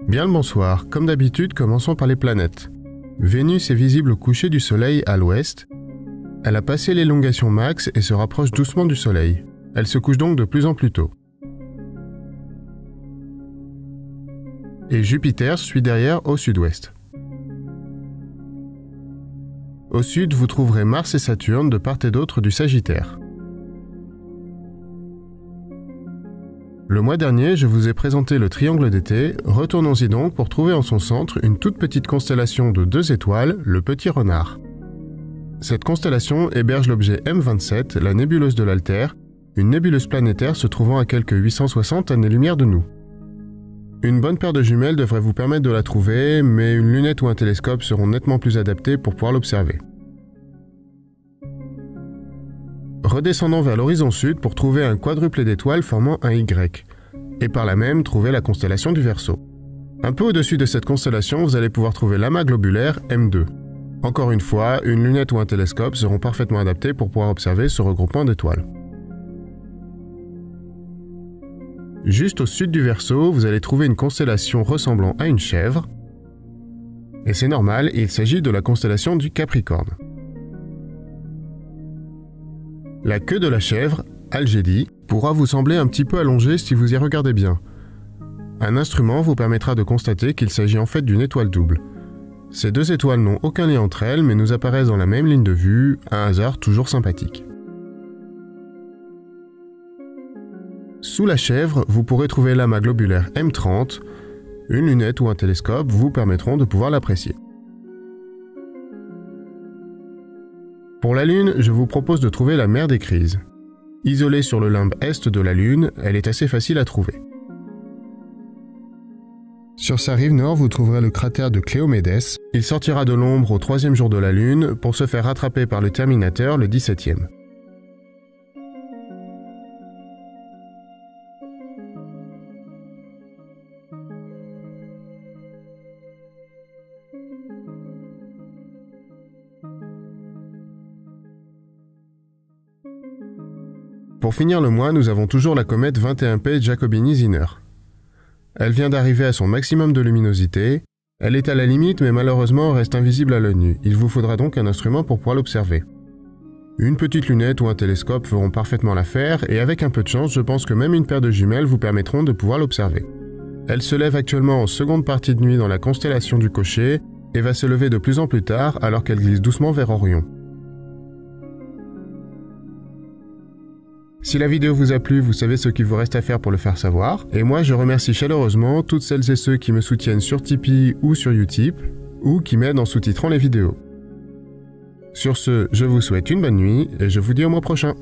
Bien le bonsoir, comme d'habitude, commençons par les planètes. Vénus est visible au coucher du Soleil à l'ouest. Elle a passé l'élongation max et se rapproche doucement du Soleil. Elle se couche donc de plus en plus tôt. Et Jupiter suit derrière au sud-ouest. Au sud, vous trouverez Mars et Saturne de part et d'autre du Sagittaire. Le mois dernier, je vous ai présenté le triangle d'été, retournons-y donc pour trouver en son centre une toute petite constellation de 2 étoiles, le Petit Renard. Cette constellation héberge l'objet M27, la nébuleuse de l'Altaire, une nébuleuse planétaire se trouvant à quelques 860 années-lumière de nous. Une bonne paire de jumelles devrait vous permettre de la trouver, mais une lunette ou un télescope seront nettement plus adaptés pour pouvoir l'observer. Redescendons vers l'horizon sud pour trouver un quadruplé d'étoiles formant un Y, et par là même trouver la constellation du Verseau. Un peu au-dessus de cette constellation, vous allez pouvoir trouver l'amas globulaire M2. Encore une fois, une lunette ou un télescope seront parfaitement adaptés pour pouvoir observer ce regroupement d'étoiles. Juste au sud du Verseau, vous allez trouver une constellation ressemblant à une chèvre, et c'est normal, il s'agit de la constellation du Capricorne. La queue de la chèvre, Algédie, pourra vous sembler un petit peu allongée si vous y regardez bien. Un instrument vous permettra de constater qu'il s'agit en fait d'une étoile double. Ces 2 étoiles n'ont aucun lien entre elles, mais nous apparaissent dans la même ligne de vue, un hasard toujours sympathique. Sous la chèvre, vous pourrez trouver l'amas globulaire M30. Une lunette ou un télescope vous permettront de pouvoir l'apprécier. Pour la Lune, je vous propose de trouver la mer des Crises. Isolée sur le limbe est de la Lune, elle est assez facile à trouver. Sur sa rive nord, vous trouverez le cratère de Cléomédès. Il sortira de l'ombre au 3e jour de la Lune pour se faire rattraper par le Terminateur le 17e. Pour finir le mois, nous avons toujours la comète 21P Giacobini-Zinner. Elle vient d'arriver à son maximum de luminosité. Elle est à la limite, mais malheureusement reste invisible à l'œil nu. Il vous faudra donc un instrument pour pouvoir l'observer. Une petite lunette ou un télescope feront parfaitement l'affaire, et avec un peu de chance, je pense que même une paire de jumelles vous permettront de pouvoir l'observer. Elle se lève actuellement en seconde partie de nuit dans la constellation du Cocher, et va se lever de plus en plus tard alors qu'elle glisse doucement vers Orion. Si la vidéo vous a plu, vous savez ce qu'il vous reste à faire pour le faire savoir. Et moi, je remercie chaleureusement toutes celles et ceux qui me soutiennent sur Tipeee ou sur Utip, ou qui m'aident en sous-titrant les vidéos. Sur ce, je vous souhaite une bonne nuit, et je vous dis au mois prochain.